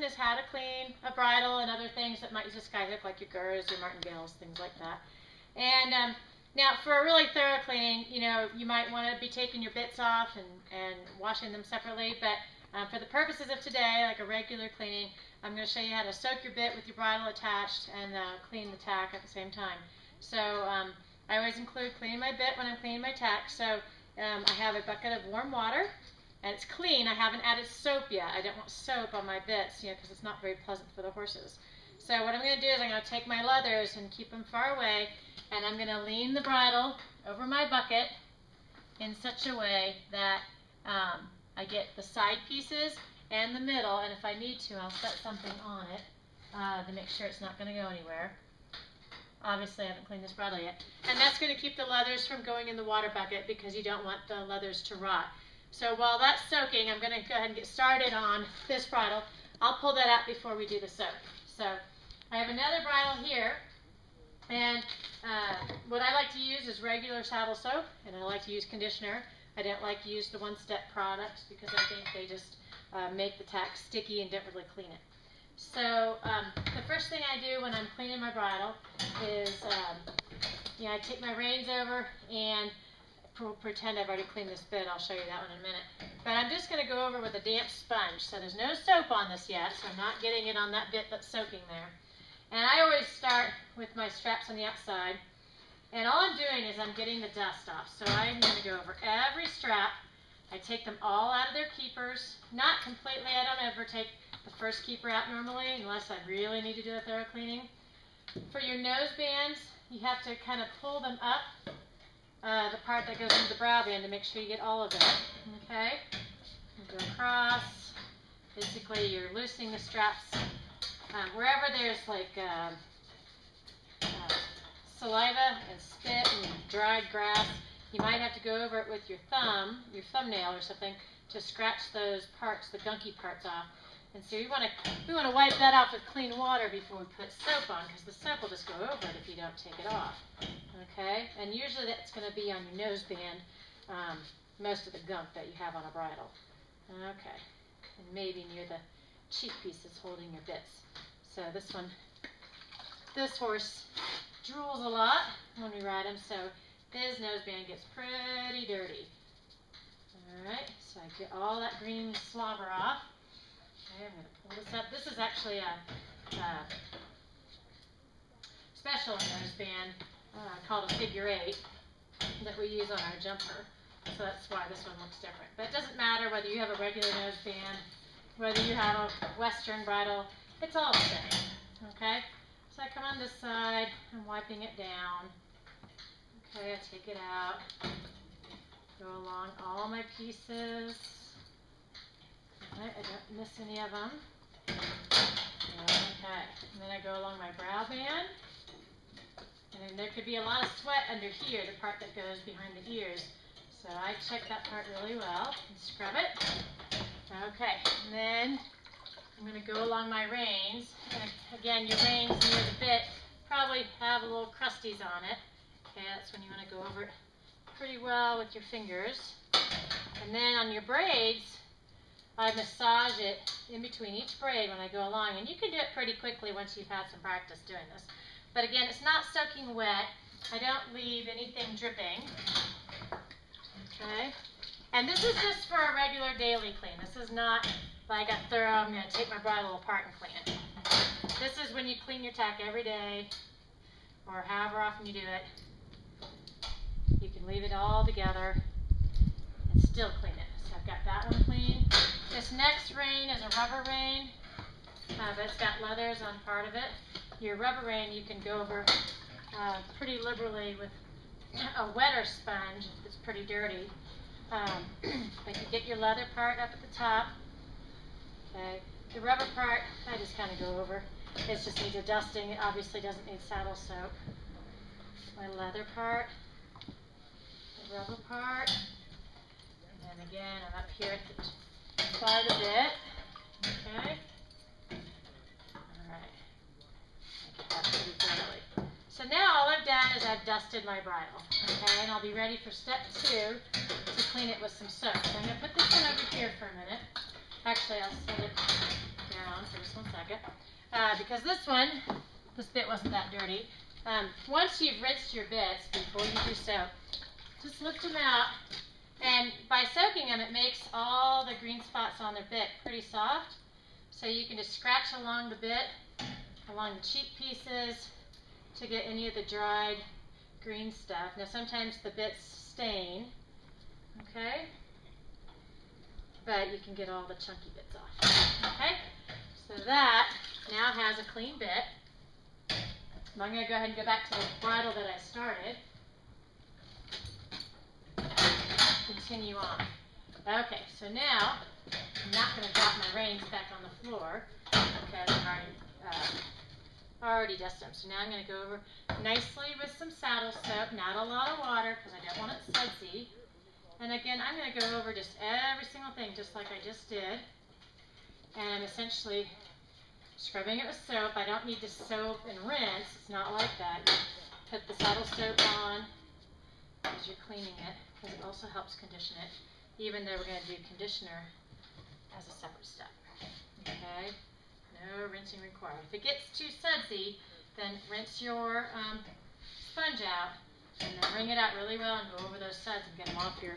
lesson is how to clean a bridle and other things that might use a skyhook, like your Gurs, your martingales, things like that. And now for a really thorough cleaning, you know, you might want to be taking your bits off and washing them separately, but for the purposes of today, like a regular cleaning, I'm going to show you how to soak your bit with your bridle attached and clean the tack at the same time. So I always include cleaning my bit when I'm cleaning my tack. So I have a bucket of warm water, and it's clean. I haven't added soap yet. I don't want soap on my bits, you know, because it's not very pleasant for the horses. So what I'm going to do is I'm going to take my leathers and keep them far away, and I'm going to lean the bridle over my bucket in such a way that I get the side pieces and the middle, and if I need to, I'll set something on it to make sure it's not going to go anywhere. Obviously, I haven't cleaned this bridle yet. And that's going to keep the leathers from going in the water bucket because you don't want the leathers to rot. So while that's soaking, I'm going to go ahead and get started on this bridle. I'll pull that out before we do the soak. So I have another bridle here, and what I like to use is regular saddle soap, and I like to use conditioner. I don't like to use the one-step products because I think they just make the tack sticky and don't really clean it. So the first thing I do when I'm cleaning my bridle is, you know, I take my reins over and pretend I've already cleaned this bit. I'll show you that one in a minute. But I'm just going to go over with a damp sponge. So there's no soap on this yet, so I'm not getting it on that bit that's soaking there. And I always start with my straps on the outside. And all I'm doing is I'm getting the dust off. So I'm going to go over every strap. I take them all out of their keepers. Not completely. I don't ever take the first keeper out normally unless I really need to do a thorough cleaning. For your nose bands, you have to kind of pull them up, the part that goes into the brow band, to make sure you get all of it. Okay? You go across. Basically, you're loosening the straps. Wherever there's like saliva and spit and dried grass, you might have to go over it with your thumbnail or something, to scratch those parts, the gunky parts off. And so we want to wipe that off with clean water before we put soap on, because the soap will just go over it if you don't take it off. Okay? And usually that's going to be on your nose band, most of the gunk that you have on a bridle. Okay. And maybe near the cheek pieces holding your bits. So this horse drools a lot when we ride him, so his nose band gets pretty dirty. Alright, so I get all that green slobber off. Okay, I'm going to pull this up. This is actually a special nose band called a figure 8 that we use on our jumper. So that's why this one looks different. But it doesn't matter whether you have a regular nose band, whether you have a Western bridle, it's all the same. Okay? So I come on this side, I'm wiping it down. Okay, I take it out, go along all my pieces. Okay, I don't miss any of them. Okay, and then I go along my brow band. And then there could be a lot of sweat under here, the part that goes behind the ears. So I check that part really well and scrub it. Okay, and then I'm going to go along my reins. And again, your reins near the bit probably have a little crusties on it. Okay, that's when you want to go over it pretty well with your fingers. And then on your braids, I massage it in between each braid when I go along. And you can do it pretty quickly once you've had some practice doing this. But again, it's not soaking wet. I don't leave anything dripping. Okay? And this is just for a regular daily clean. This is not like a thorough, I'm going to take my bridle apart and clean it. This is when you clean your tack every day, or however often you do it. You can leave it all together and still clean it. So I've got that one clean. This next rein is a rubber rein, but it's got leathers on part of it. Your rubber rein you can go over pretty liberally with a wetter sponge if it's pretty dirty. But you get your leather part up at the top. Okay, the rubber part I just kind of go over. It just needs a dusting. It obviously doesn't need saddle soap. My leather part, the rubber part, and then again I'm up here at the side of it. Okay. Alright. I get that pretty thoroughly. So now all I've done is I've dusted my bridle. Okay, and I'll be ready for step 2 to clean it with some soap. So I'm going to put this one over here for a minute. Actually, I'll set it down down for just 1 second. Because this bit wasn't that dirty. Once you've rinsed your bits, before you do soap, just lift them out. And by soaking them, it makes all the green spots on their bit pretty soft. So you can just scratch along the bit, along the cheek pieces, to get any of the dried green stuff. Now sometimes the bits stain, okay? But you can get all the chunky bits off, okay? So that now has a clean bit. I'm going to go ahead and go back to the bridle that I started. Continue on. Okay, so now I'm not going to drop my reins back on the floor because I've already dusted them. So now I'm going to go over nicely with some saddle soap, not a lot of water because I don't want it sudsy. And again, I'm going to go over just every single thing just like I just did. And I'm essentially scrubbing it with soap. I don't need to soap and rinse. It's not like that. You put the saddle soap on as you're cleaning it because it also helps condition it, even though we're going to do conditioner as a separate step. Okay? No rinsing required. If it gets too sudsy, then rinse your sponge out and then wring it out really well and go over those suds and get them off your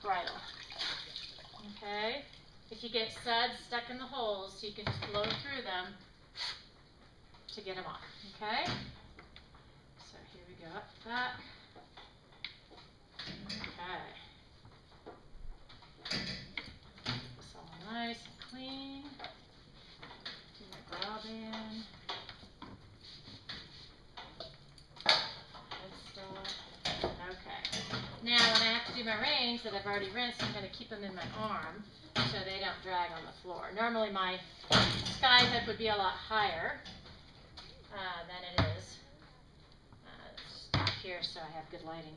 bridle. Okay? If you get suds stuck in the holes, you can just blow through them to get them off. Okay? So here we go, up back. Okay. It's all nice and clean. Do your brow band. Good stuff. Okay. Now when I have to do my reins that I've already rinsed, I'm going to keep them in my arm so they don't drag on the floor. Normally my sky hook would be a lot higher than it is. Stop here so I have good lighting.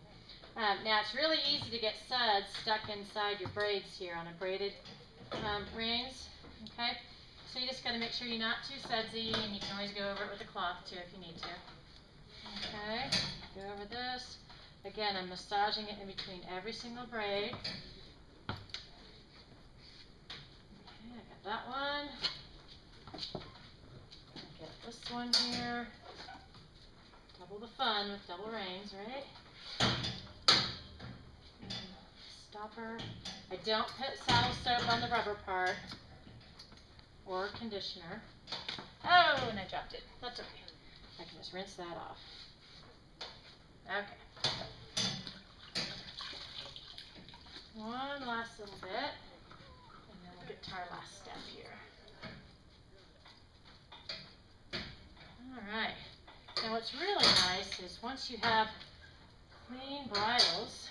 Now it's really easy to get suds stuck inside your braids here on a braided rings. Okay, so you just got to make sure you're not too sudsy, and you can always go over it with a cloth too if you need to. Okay, go over this. Again, I'm massaging it in between every single braid. Okay, I got that one. I'll get this one here. Double the fun with double reins, right? Stopper. I don't put saddle soap on the rubber part or conditioner. Oh, and I dropped it. That's okay. I can just rinse that off. Okay. One last little bit, and then we'll get to our last step here. All right. Now what's really nice is once you have clean bridles,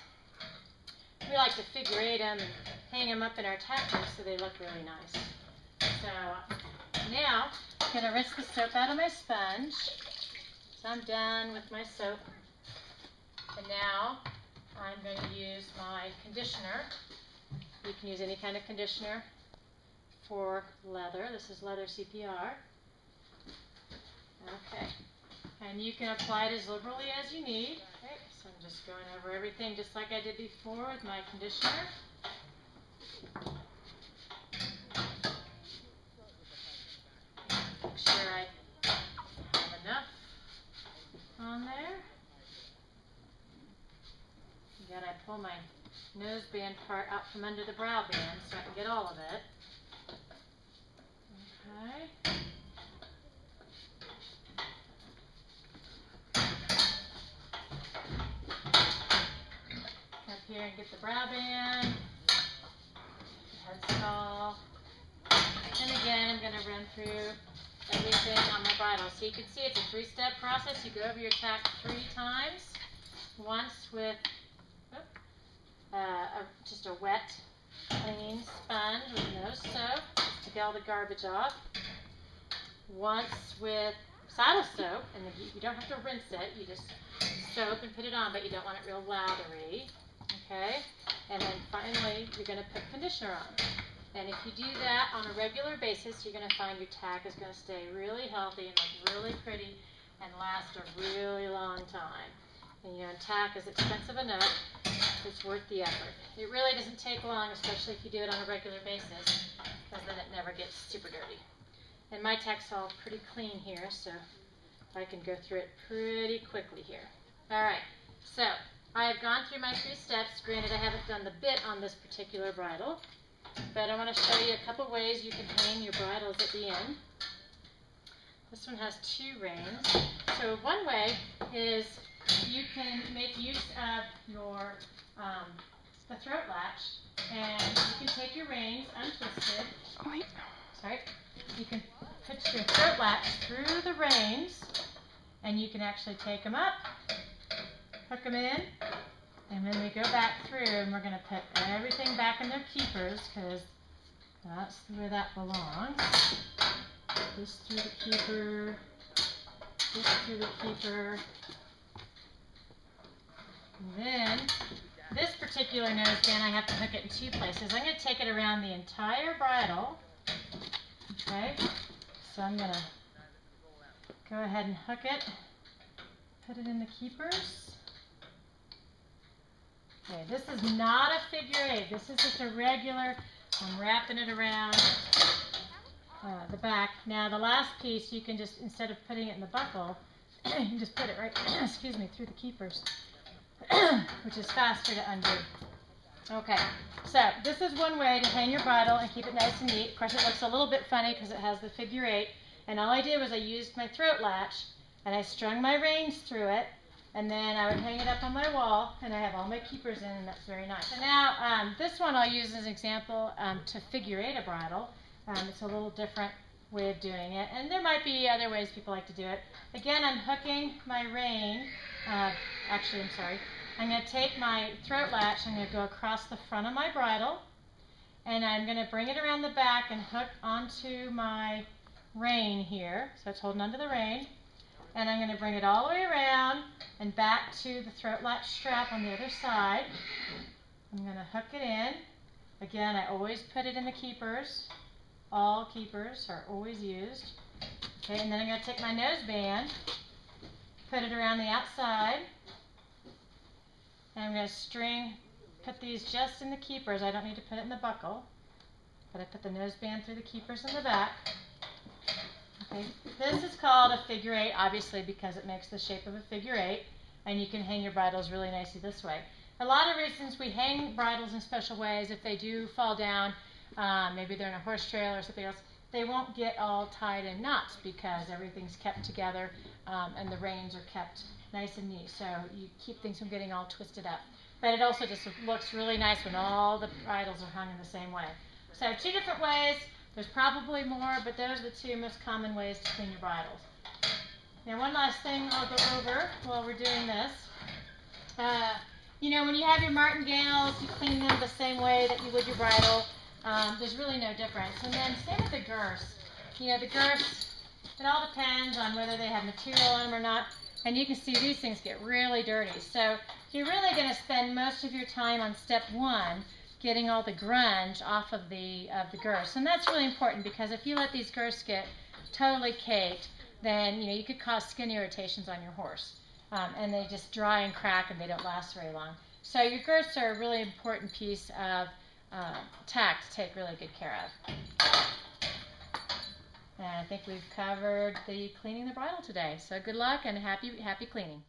we like to figure eight them and hang them up in our tackers so they look really nice. So now I'm going to rinse the soap out of my sponge. So I'm done with my soap. And now I'm going to use my conditioner. You can use any kind of conditioner for leather. This is leather CPR. Okay. And you can apply it as liberally as you need. Okay. So I'm just going over everything just like I did before with my conditioner. Make sure I have enough on there. Again, I pull my nose band part out from under the brow band so I can get all of it. Okay. Up here and get the brow band, headstall, and again I'm going to run through everything on my bridle. So you can see it's a three-step process. You go over your tack 3 times, once with just a wet, clean sponge with no soap to get all the garbage off. Once with saddle soap, and you don't have to rinse it, you just soap and put it on, but you don't want it real lathery. Okay? And then finally, you're going to put conditioner on. And if you do that on a regular basis, you're going to find your tack is going to stay really healthy and look really pretty and last a really long time. And you know, tack is expensive enough, it's worth the effort. It really doesn't take long, especially if you do it on a regular basis, because then it never gets super dirty. And my tech's all pretty clean here, so I can go through it pretty quickly here. All right, so I have gone through my 3 steps. Granted, I haven't done the bit on this particular bridle, but I want to show you a couple ways you can hang your bridles at the end. This one has 2 reins. So one way is you can make use of your the throat latch, and you can take your reins untwisted. Oh, wait. Sorry. You can put your throat latch through the reins, and you can actually take them up, hook them in, and then we go back through, and we're going to put everything back in their keepers, because that's where that belongs. This through the keeper, this through the keeper, and then this particular noseband I have to hook it in 2 places. I'm going to take it around the entire bridle. Okay, so I'm going to go ahead and hook it, put it in the keepers. Okay, this is not a figure 8. This is just a regular, I'm wrapping it around the back. Now the last piece, you can just, instead of putting it in the buckle, you can just put it right, excuse me, through the keepers, which is faster to undo. Okay, so this is one way to hang your bridle and keep it nice and neat. Of course, it looks a little bit funny because it has the figure 8, and all I did was I used my throat latch, and I strung my reins through it, and then I would hang it up on my wall, and I have all my keepers in, and that's very nice. So now, this one I'll use as an example to figure 8 a bridle. It's a little different way of doing it, and there might be other ways people like to do it. Again, I'm hooking my rein, actually, I'm sorry. I'm going to take my throat latch, I'm going to go across the front of my bridle, and I'm going to bring it around the back and hook onto my rein here. So it's holding onto the rein. And I'm going to bring it all the way around and back to the throat latch strap on the other side. I'm going to hook it in. Again, I always put it in the keepers. All keepers are always used. Okay, and then I'm going to take my noseband, put it around the outside. And I'm going to put these just in the keepers. I don't need to put it in the buckle, but I put the noseband through the keepers in the back. Okay, this is called a figure 8, obviously, because it makes the shape of a figure 8, and you can hang your bridles really nicely this way. A lot of reasons we hang bridles in special ways, if they do fall down, maybe they're in a horse trailer or something else, they won't get all tied in knots because everything's kept together and the reins are kept nice and neat, so you keep things from getting all twisted up. But it also just looks really nice when all the bridles are hung in the same way. So 2 different ways. There's probably more, but those are the 2 most common ways to clean your bridles. Now, one last thing I'll go over while we're doing this. You know, when you have your martingales, you clean them the same way that you would your bridle. There's really no difference. And then same with the girths. You know, the girths, it all depends on whether they have material on them or not. And you can see these things get really dirty. So you're really going to spend most of your time on step 1 getting all the grunge off of the girths. And that's really important because if you let these girths get totally caked, then you could cause skin irritations on your horse. And they just dry and crack and they don't last very long. So your girths are a really important piece of tack to take really good care of. And I think we've covered the cleaning the bridle today. So good luck and happy cleaning.